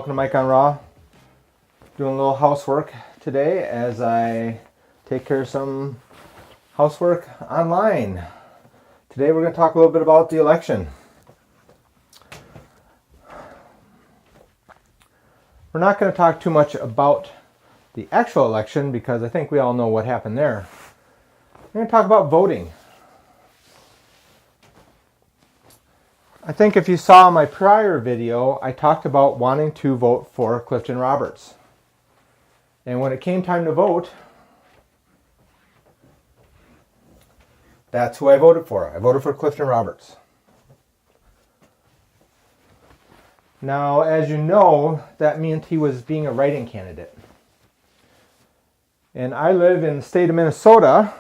Welcome to Mike on Raw. Doing a little housework today as I take care of some housework online. Today we're going to talk a little bit about the election. We're not going to talk too much about the actual election because I think we all know what happened there. We're going to talk about voting. I think if you saw my prior video, I talked about wanting to vote for Clifton Roberts. And when it came time to vote, that's who I voted for. I voted for Clifton Roberts. Now, as you know, that meant he was being a write-in candidate. And I live in the state of Minnesota.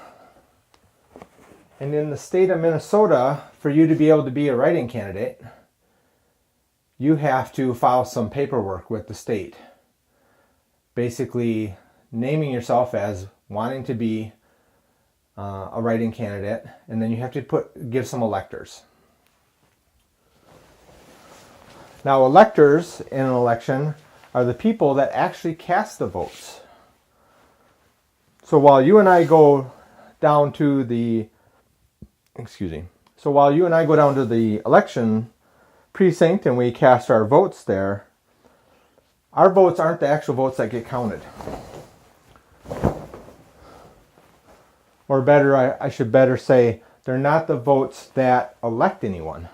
And in the state of Minnesota, for you to be able to be a write-in candidate, you have to file some paperwork with the state. Basically, naming yourself as wanting to be a write-in candidate, and then you have to give some electors. Now, electors in an election are the people that actually cast the votes. So while you and I go down to the election precinct and we cast our votes there, our votes aren't the actual votes that get counted. Or better, I should better say, they're not the votes that elect anyone.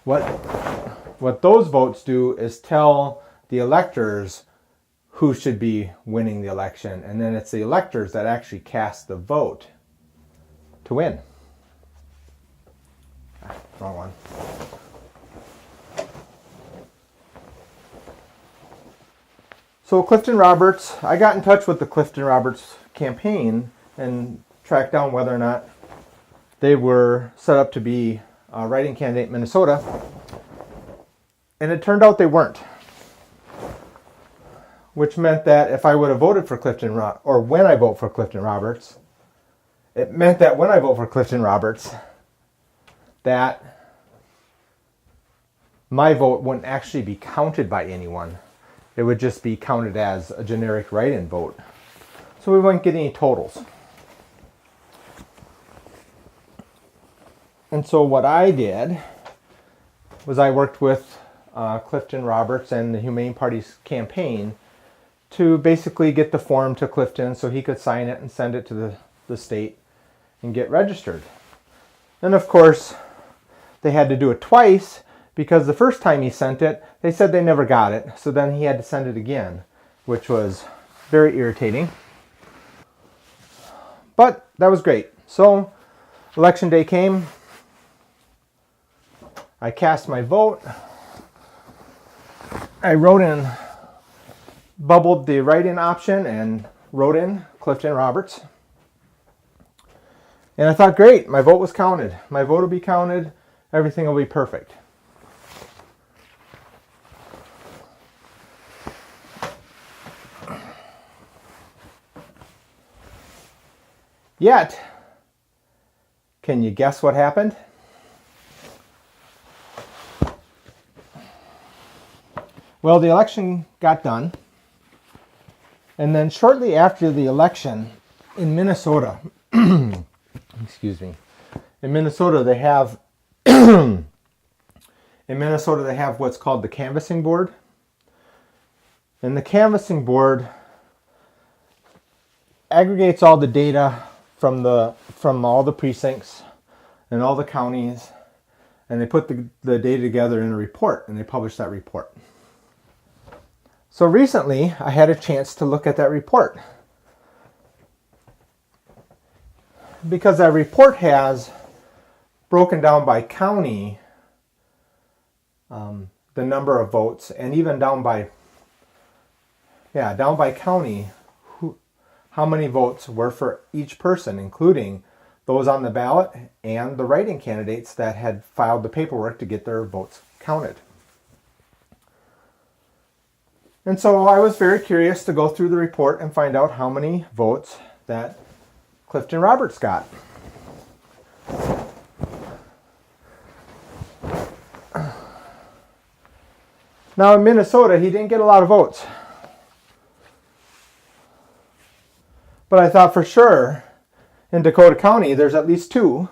What those votes do is tell the electors who should be winning the election, and then it's the electors that actually cast the vote to win. Wrong one. So Clifton Roberts, I got in touch with the Clifton Roberts campaign and tracked down whether or not they were set up to be a write-in candidate in Minnesota. And it turned out they weren't. Which meant that if I would have voted for Clifton, or when I vote for Clifton Roberts, it meant that when I vote for Clifton Roberts, that my vote wouldn't actually be counted by anyone. It would just be counted as a generic write-in vote. So we wouldn't get any totals. And so what I did was I worked with Clifton Roberts and the Humane Party's campaign to basically get the form to Clifton so he could sign it and send it to the state and get registered. And of course, they had to do it twice because the first time he sent it, they said they never got it. So then he had to send it again, which was very irritating. But that was great. So election day came. I cast my vote. I bubbled the write-in option and wrote in Clifton Roberts. And I thought, great, my vote was counted. My vote will be counted. Everything will be perfect. Yet, can you guess what happened? Well, the election got done. And then shortly after the election in Minnesota, excuse me, in Minnesota they have what's called the canvassing board. And the canvassing board aggregates all the data from all the precincts and all the counties, and they put the data together in a report, and they publish that report. So recently, I had a chance to look at that report. Because that report has broken down by county the number of votes, and even down by county how many votes were for each person, including those on the ballot and the write-in candidates that had filed the paperwork to get their votes counted. And so I was very curious to go through the report and find out how many votes that Clifton Roberts got. Now in Minnesota, he didn't get a lot of votes. But I thought for sure in Dakota County, there's at least 2,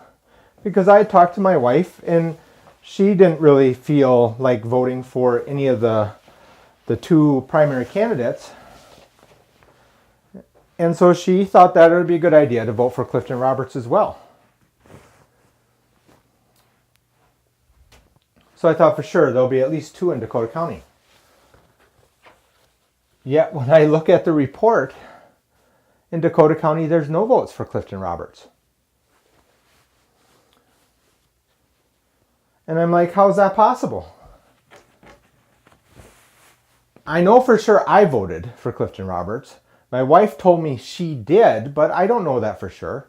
because I talked to my wife and she didn't really feel like voting for any of the 2 primary candidates. And so she thought that it would be a good idea to vote for Clifton Roberts as well. So I thought for sure there'll be at least 2 in Dakota County. Yet when I look at the report, in Dakota County, there's no votes for Clifton Roberts. And I'm like, how is that possible? I know for sure I voted for Clifton Roberts. My wife told me she did, but I don't know that for sure.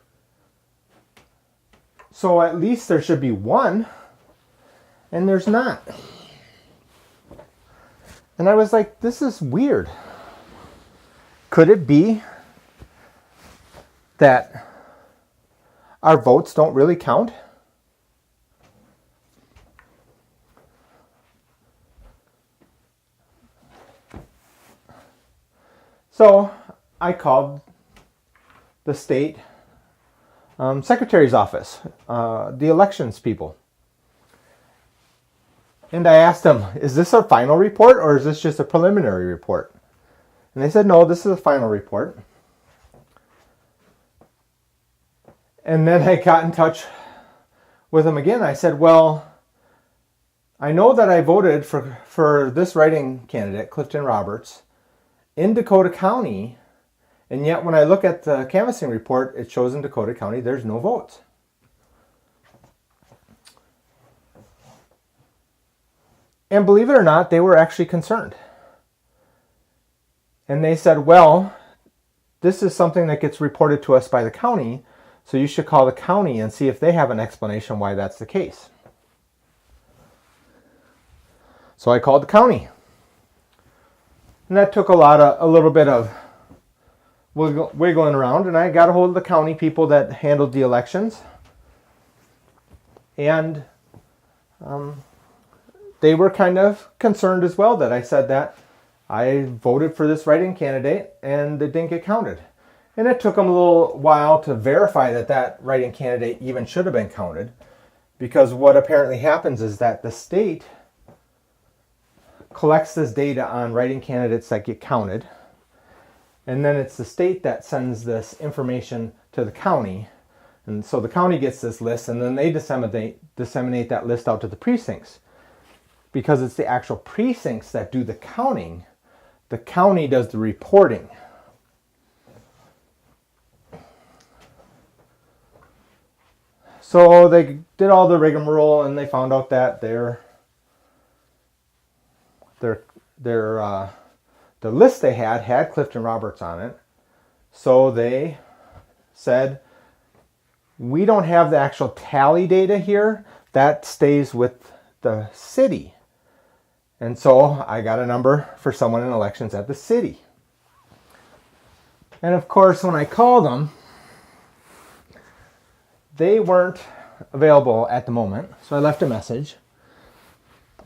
So at least there should be 1, and there's not. And I was like, this is weird. Could it be that our votes don't really count? So I called the state secretary's office, the elections people. And I asked them, is this a final report or is this just a preliminary report? And they said, no, this is a final report. And then I got in touch with them again. I said, well, I know that I voted for this write-in candidate, Clifton Roberts, in Dakota County, and yet when I look at the canvassing report, it shows in Dakota County there's no votes. And believe it or not, they were actually concerned. And they said, well, this is something that gets reported to us by the county, so you should call the county and see if they have an explanation why that's the case. So I called the county. And that took a little bit of wiggling around, and I got a hold of the county people that handled the elections. And they were kind of concerned as well that I said that I voted for this write-in candidate and it didn't get counted. And it took them a little while to verify that that write-in candidate even should have been counted, because what apparently happens is that the state collects this data on write-in candidates that get counted, and then it's the state that sends this information to the county, and so the county gets this list, and then they disseminate that list out to the precincts. Because it's the actual precincts that do the counting, the county does the reporting. So they did all the rigmarole, and they found out that the list they had Clifton Roberts on it. So they said, we don't have the actual tally data here. That stays with the city. And so I got a number for someone in elections at the city. And of course, when I called them, they weren't available at the moment. So I left a message.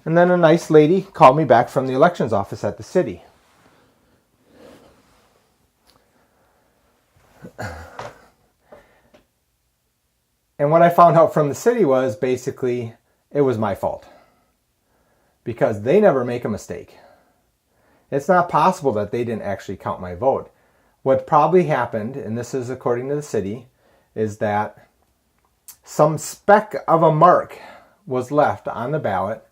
And then a nice lady called me back from the elections office at the city. And what I found out from the city was basically it was my fault, because they never make a mistake. It's not possible that they didn't actually count my vote. What probably happened, and this is according to the city, is that some speck of a mark was left on the ballot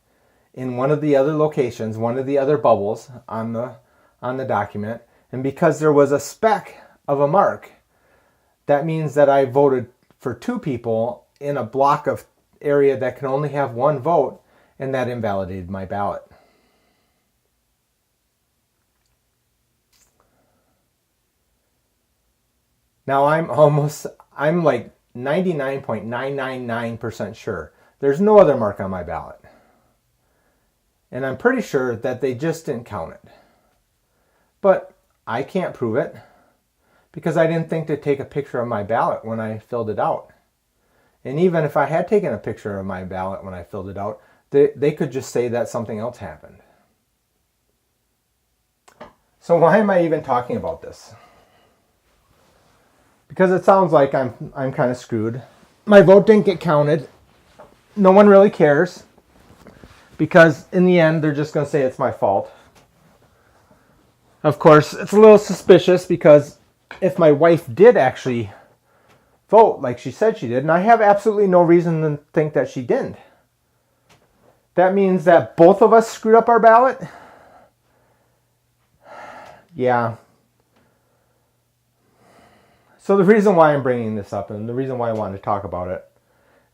in one of the other locations, one of the other bubbles on the document. And because there was a speck of a mark, that means that I voted for 2 people in a block of area that can only have 1 vote, and that invalidated my ballot. Now I'm like 99.999% sure there's no other mark on my ballot. And I'm pretty sure that they just didn't count it. But I can't prove it, because I didn't think to take a picture of my ballot when I filled it out. And even if I had taken a picture of my ballot when I filled it out, they could just say that something else happened. So why am I even talking about this? Because it sounds like I'm kind of screwed. My vote didn't get counted. No one really cares. Because in the end, they're just going to say it's my fault. Of course, it's a little suspicious because if my wife did actually vote like she said she did, and I have absolutely no reason to think that she didn't, that means that both of us screwed up our ballot? Yeah. So the reason why I'm bringing this up and the reason why I wanted to talk about it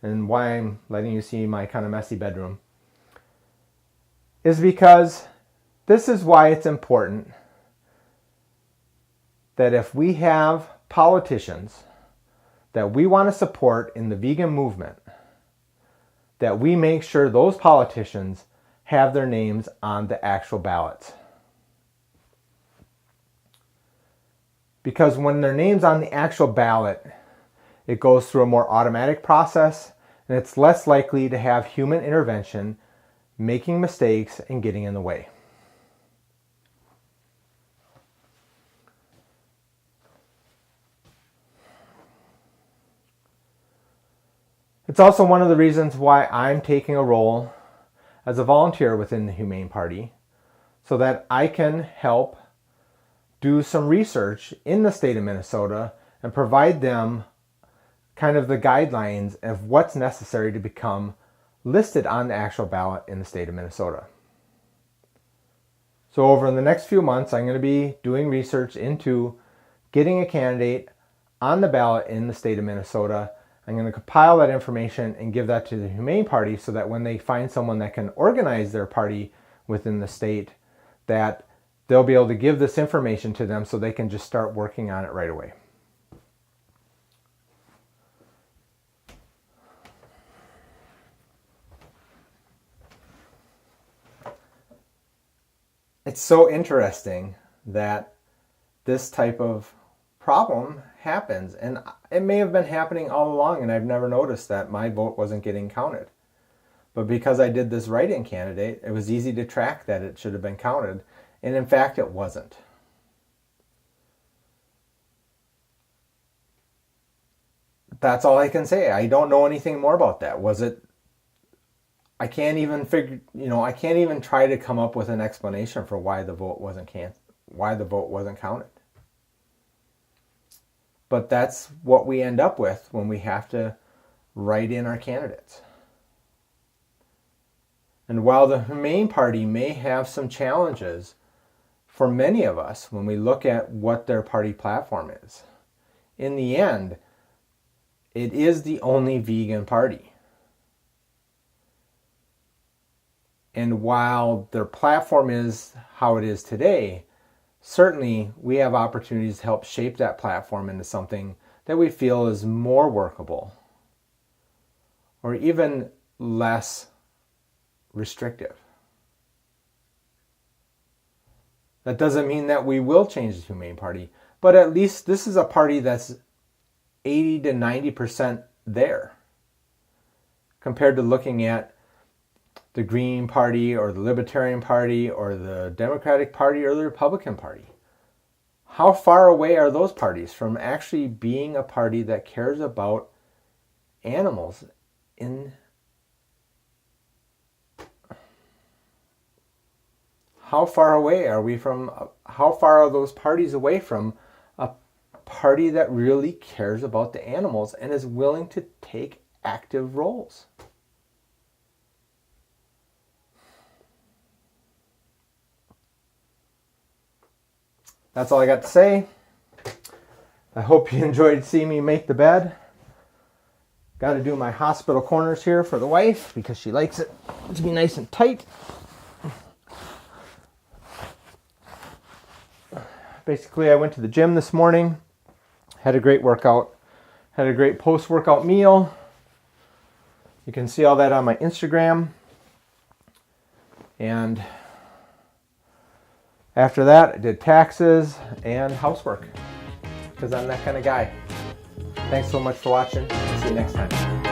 and why I'm letting you see my kind of messy bedroom is because this is why it's important that if we have politicians that we want to support in the vegan movement, that we make sure those politicians have their names on the actual ballots. Because when their name's on the actual ballot, it goes through a more automatic process and it's less likely to have human intervention, making mistakes and getting in the way. It's also one of the reasons why I'm taking a role as a volunteer within the Humane Party so that I can help do some research in the state of Minnesota and provide them kind of the guidelines of what's necessary to become listed on the actual ballot in the state of Minnesota. So over the next few months, I'm going to be doing research into getting a candidate on the ballot in the state of Minnesota. I'm going to compile that information and give that to the Humane Party so that when they find someone that can organize their party within the state, that they'll be able to give this information to them so they can just start working on it right away. It's so interesting that this type of problem happens, and it may have been happening all along and I've never noticed that my vote wasn't getting counted. But because I did this write-in candidate, it was easy to track that it should have been counted. And in fact, it wasn't. That's all I can say. I don't know anything more about that. Was it? I can't even figure, I can't even try to come up with an explanation for why the vote wasn't counted. But that's what we end up with when we have to write in our candidates. And while the Humane Party may have some challenges for many of us when we look at what their party platform is, in the end, it is the only vegan party. And while their platform is how it is today, certainly we have opportunities to help shape that platform into something that we feel is more workable or even less restrictive. That doesn't mean that we will change the Humane Party, but at least this is a party that's 80 to 90% there compared to looking at the Green Party or the Libertarian Party or the Democratic Party or the Republican Party. How far away are those parties from actually being a party that cares about animals How far are those parties away from a party that really cares about the animals and is willing to take active roles? That's all I got to say. I hope you enjoyed seeing me make the bed. Got to do my hospital corners here for the wife because she likes it to be nice and tight. Basically, I went to the gym this morning, had a great workout, had a great post-workout meal. You can see all that on my Instagram. And after that, I did taxes and housework because I'm that kind of guy. Thanks so much for watching. See you next time.